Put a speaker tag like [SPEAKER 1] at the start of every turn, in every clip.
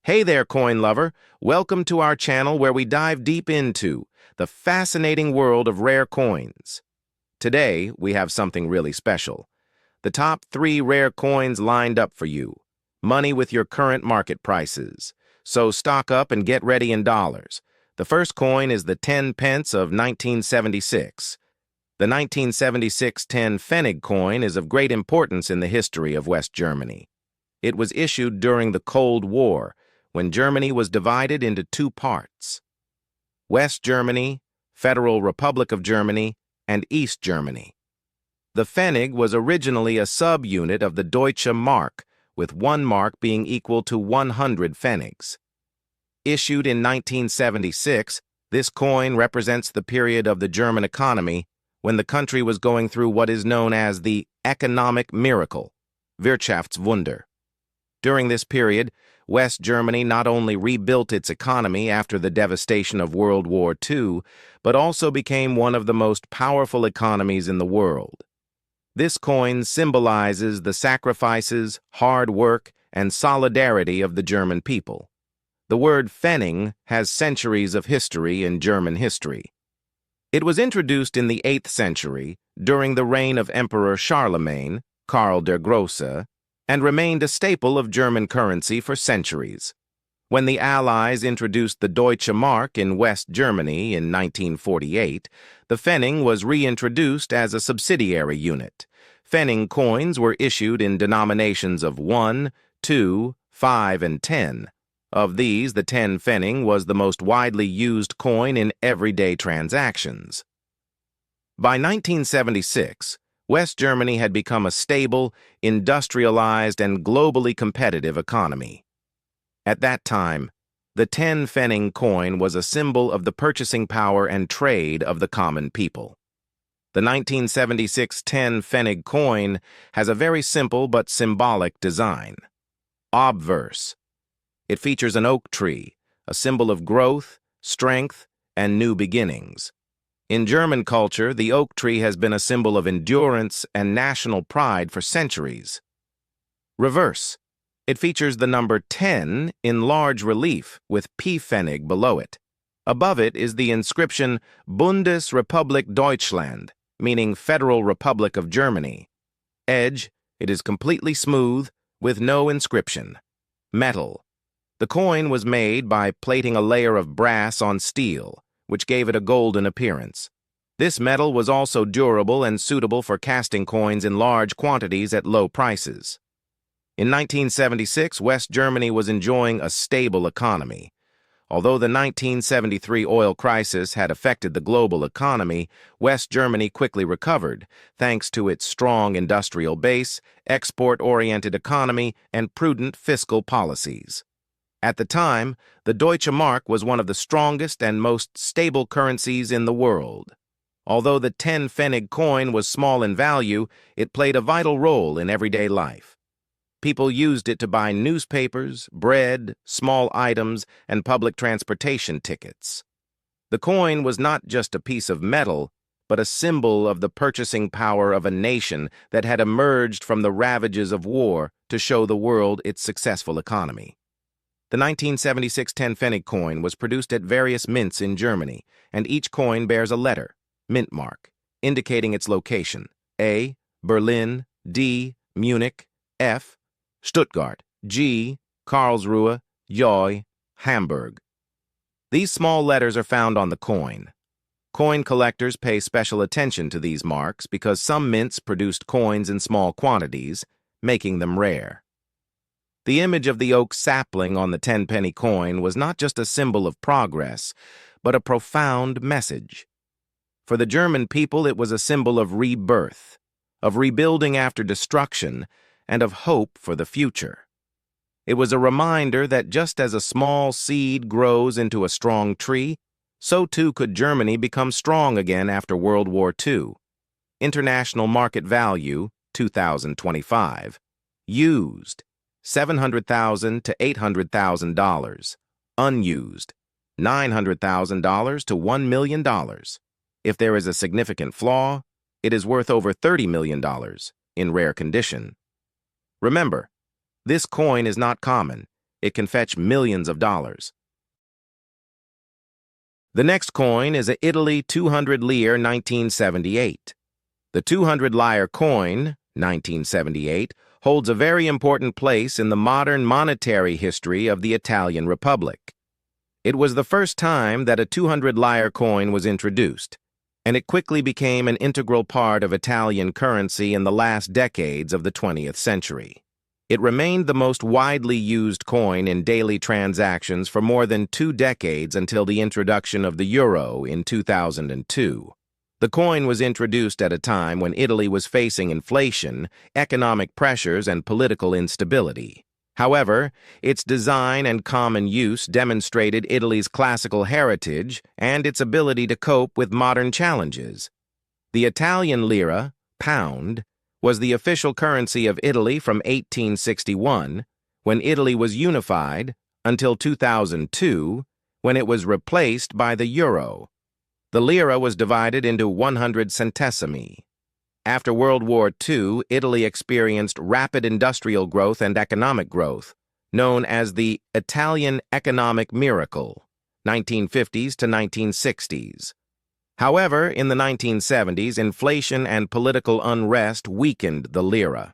[SPEAKER 1] Hey there, coin lover. Welcome to our channel where we dive deep into the fascinating world of rare coins. Today, we have something really special. The top 3 rare coins lined up for you. Money with your current market prices. So stock up and get ready in dollars. The first coin is the 10 pence of 1976. The 1976 10 Pfennig coin is of great importance in the history of West Germany. It was issued during the Cold War, when Germany was divided into 2 parts: West Germany, Federal Republic of Germany, and East Germany. The Pfennig was originally a subunit of the Deutsche Mark, with 1 mark being equal to 100 Pfennigs. Issued in 1976, this coin represents the period of the German economy when the country was going through what is known as the economic miracle, Wirtschaftswunder. During this period, West Germany not only rebuilt its economy after the devastation of World War II, but also became one of the most powerful economies in the world. This coin symbolizes the sacrifices, hard work, and solidarity of the German people. The word Pfennig has centuries of history in German history. It was introduced in the 8th century during the reign of Emperor Charlemagne, Karl der Grosse, and remained a staple of German currency for centuries. When the Allies introduced the Deutsche Mark in West Germany in 1948, the Pfennig was reintroduced as a subsidiary unit. Pfennig coins were issued in denominations of 1, 2, 5, and 10. Of these, the 10 Pfennig was the most widely used coin in everyday transactions. By 1976, West Germany had become a stable, industrialized, and globally competitive economy. At that time, the 10 Pfennig coin was a symbol of the purchasing power and trade of the common people. The 1976 10 Pfennig coin has a very simple but symbolic design. Obverse. It features an oak tree, a symbol of growth, strength, and new beginnings. In German culture, the oak tree has been a symbol of endurance and national pride for centuries. Reverse. It features the number 10 in large relief with P Pfennig below it. Above it is the inscription Bundesrepublik Deutschland, meaning Federal Republic of Germany. Edge, it is completely smooth, with no inscription. Metal. The coin was made by plating a layer of brass on steel, which gave it a golden appearance. This metal was also durable and suitable for casting coins in large quantities at low prices. In 1976, West Germany was enjoying a stable economy. Although the 1973 oil crisis had affected the global economy, West Germany quickly recovered, thanks to its strong industrial base, export-oriented economy, and prudent fiscal policies. At the time, the Deutsche Mark was one of the strongest and most stable currencies in the world. Although the 10 Pfennig coin was small in value, it played a vital role in everyday life. People used it to buy newspapers, bread, small items, and public transportation tickets. The coin was not just a piece of metal, but a symbol of the purchasing power of a nation that had emerged from the ravages of war to show the world its successful economy. The 1976 10 Pfennig coin was produced at various mints in Germany, and each coin bears a letter, mint mark, indicating its location: A, Berlin; D, Munich; F, Stuttgart; G, Karlsruhe; J, Hamburg. These small letters are found on the coin. Coin collectors pay special attention to these marks because some mints produced coins in small quantities, making them rare. The image of the oak sapling on the 10-penny coin was not just a symbol of progress, but a profound message. For the German people, it was a symbol of rebirth, of rebuilding after destruction, and of hope for the future. It was a reminder that just as a small seed grows into a strong tree, so too could Germany become strong again after World War II. International market value, 2025. Used, $700,000 to $800,000. Unused, $900,000 to $1 million. If there is a significant flaw, it is worth over $30 million in rare condition. Remember, this coin is not common. It can fetch millions of dollars. The next coin is a Italy 200 lire 1978. The 200 lire coin, 1978, holds a very important place in the modern monetary history of the Italian Republic. It was the first time that a 200 lire coin was introduced, and it quickly became an integral part of Italian currency in the last decades of the 20th century. It remained the most widely used coin in daily transactions for more than 2 decades until the introduction of the euro in 2002. The coin was introduced at a time when Italy was facing inflation, economic pressures, and political instability. However, its design and common use demonstrated Italy's classical heritage and its ability to cope with modern challenges. The Italian lira, pound, was the official currency of Italy from 1861, when Italy was unified, until 2002, when it was replaced by the euro. The lira was divided into 100 centesimi. After World War II, Italy experienced rapid industrial growth and economic growth, known as the Italian economic miracle, 1950s to 1960s. However, in the 1970s, inflation and political unrest weakened the lira.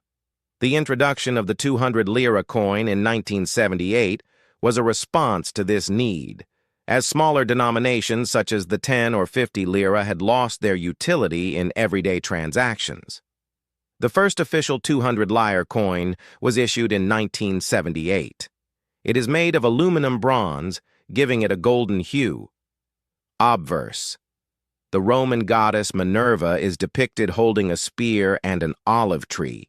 [SPEAKER 1] The introduction of the 200 lira coin in 1978 was a response to this need, as smaller denominations such as the 10 or 50 lira had lost their utility in everyday transactions. The first official 200 lira coin was issued in 1978. It is made of aluminum bronze, giving it a golden hue. Obverse. The Roman goddess Minerva is depicted holding a spear and an olive tree.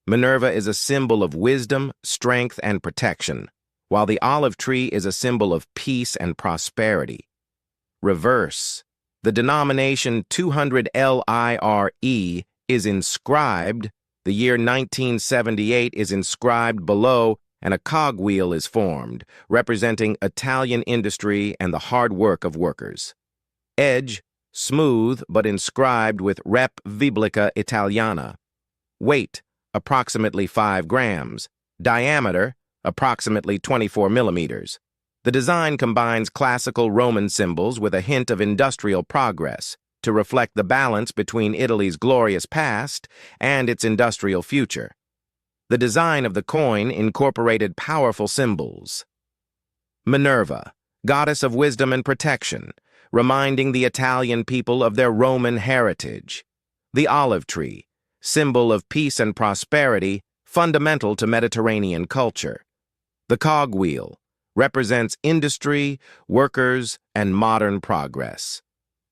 [SPEAKER 1] Minerva is a symbol of wisdom, strength, and protection, while the olive tree is a symbol of peace and prosperity. Reverse. The denomination 200 Lire is inscribed, the year 1978 is inscribed below, and a cogwheel is formed, representing Italian industry and the hard work of workers. Edge, smooth but inscribed with Rep Biblica Italiana. Weight, approximately 5 grams. Diameter, approximately 24 millimeters. The design combines classical Roman symbols with a hint of industrial progress to reflect the balance between Italy's glorious past and its industrial future. The design of the coin incorporated powerful symbols. Minerva, goddess of wisdom and protection, reminding the Italian people of their Roman heritage. The olive tree, symbol of peace and prosperity, fundamental to Mediterranean culture. The cogwheel represents industry, workers, and modern progress.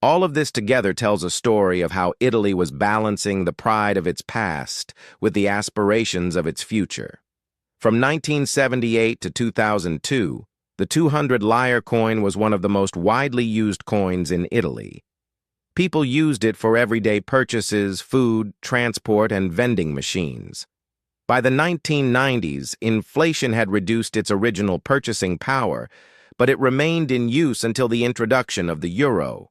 [SPEAKER 1] All of this together tells a story of how Italy was balancing the pride of its past with the aspirations of its future. From 1978 to 2002, the 200 lire coin was one of the most widely used coins in Italy. People used it for everyday purchases, food, transport, and vending machines. By the 1990s, inflation had reduced its original purchasing power, but it remained in use until the introduction of the euro.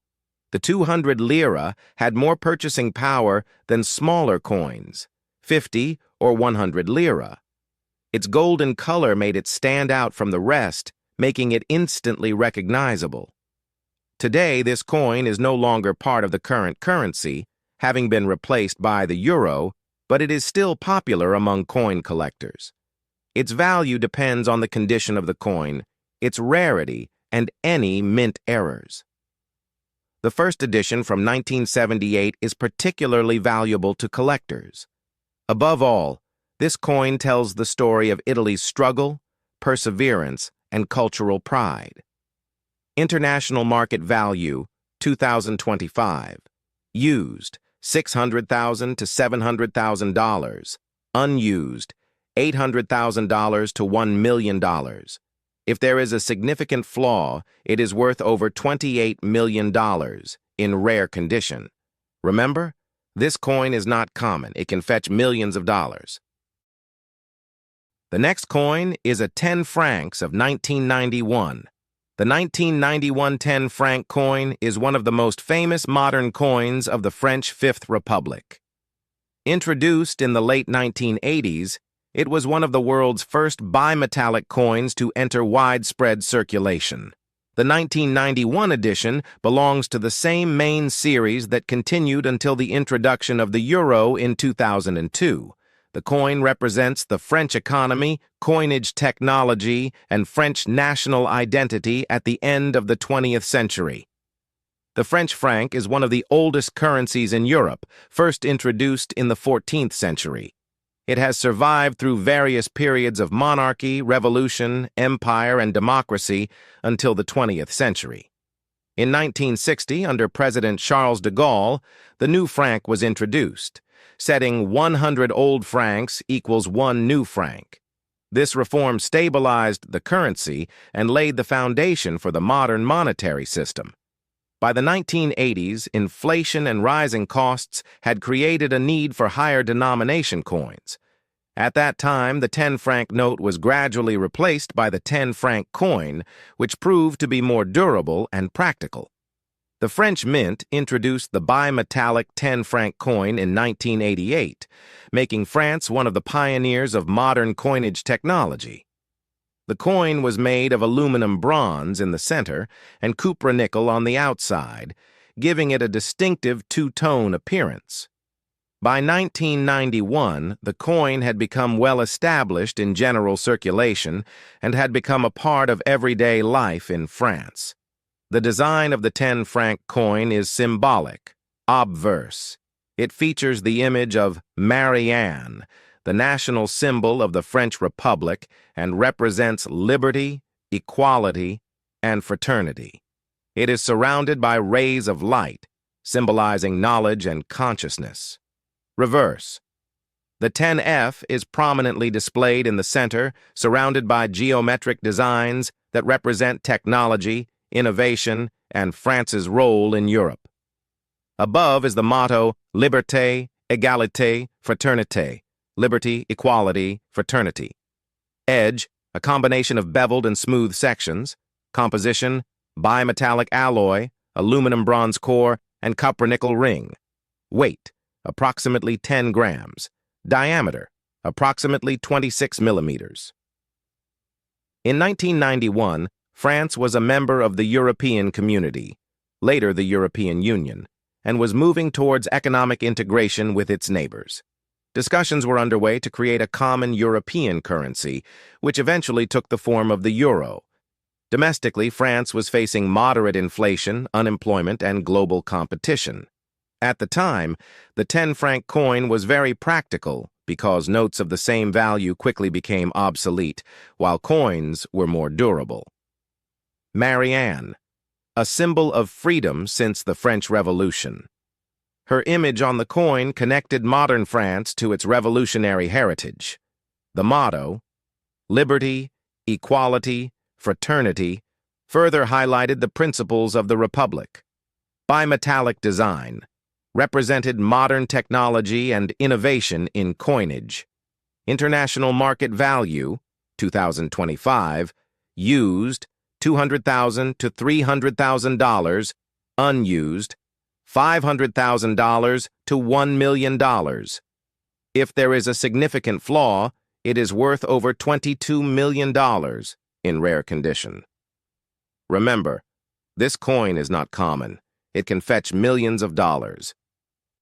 [SPEAKER 1] The 200 lira had more purchasing power than smaller coins, 50 or 100 lira. Its golden color made it stand out from the rest, making it instantly recognizable. Today, this coin is no longer part of the current currency, having been replaced by the euro, but it is still popular among coin collectors. Its value depends on the condition of the coin, its rarity, and any mint errors. The first edition from 1978 is particularly valuable to collectors. Above all, this coin tells the story of Italy's struggle, perseverance, and cultural pride. International market value, 2025. Used, $600,000 to $700,000. Unused, $800,000 to $1 million. If there is a significant flaw, it is worth over $28 million in rare condition. Remember, this coin is not common. It can fetch millions of dollars. The next coin is a 10 francs of 1991. The 1991 10 franc coin is one of the most famous modern coins of the French Fifth Republic. Introduced in the late 1980s, It was one of the world's first bimetallic coins to enter widespread circulation. The 1991 edition belongs to the same main series that continued until the introduction of the euro in 2002. The coin represents the French economy, coinage technology, and French national identity at the end of the 20th century. The French franc is one of the oldest currencies in Europe, first introduced in the 14th century. It has survived through various periods of monarchy, revolution, empire, and democracy until the 20th century. In 1960, under President Charles de Gaulle, the new franc was introduced, setting 100 old francs equals 1 new franc. This reform stabilized the currency and laid the foundation for the modern monetary system. By the 1980s, inflation and rising costs had created a need for higher denomination coins. At that time, the 10-franc note was gradually replaced by the 10-franc coin, which proved to be more durable and practical. The French Mint introduced the bimetallic 10-franc coin in 1988, making France one of the pioneers of modern coinage technology. The coin was made of aluminum bronze in the center and cupra-nickel on the outside, giving it a distinctive two-tone appearance. By 1991, the coin had become well established in general circulation and had become a part of everyday life in France. The design of the 10-franc coin is symbolic, obverse. It features the image of Marianne, the national symbol of the French Republic, and represents liberty, equality, and fraternity. It is surrounded by rays of light, symbolizing knowledge and consciousness. Reverse. The 10F is prominently displayed in the center, surrounded by geometric designs that represent technology, innovation, and France's role in Europe. Above is the motto Liberté, Égalité, Fraternité, liberty, equality, fraternity. Edge, a combination of beveled and smooth sections. Composition, bimetallic alloy, aluminum bronze core, and cupra-nickel ring. Weight, approximately 10 grams. Diameter, approximately 26 millimeters. In 1991, France was a member of the European Community, later the European Union, and was moving towards economic integration with its neighbors. Discussions were underway to create a common European currency, which eventually took the form of the euro. Domestically, France was facing moderate inflation, unemployment, and global competition. At the time, the 10-franc coin was very practical because notes of the same value quickly became obsolete, while coins were more durable. Marianne, a symbol of freedom since the French Revolution. Her image on the coin connected modern France to its revolutionary heritage. The motto, liberty, equality, fraternity, further highlighted the principles of the Republic. Bimetallic design represented modern technology and innovation in coinage. International market value, 2025, used $200,000 to $300,000, unused $500,000 to $1 million. If there is a significant flaw, it is worth over $22 million in rare condition. Remember, this coin is not common. It can fetch millions of dollars.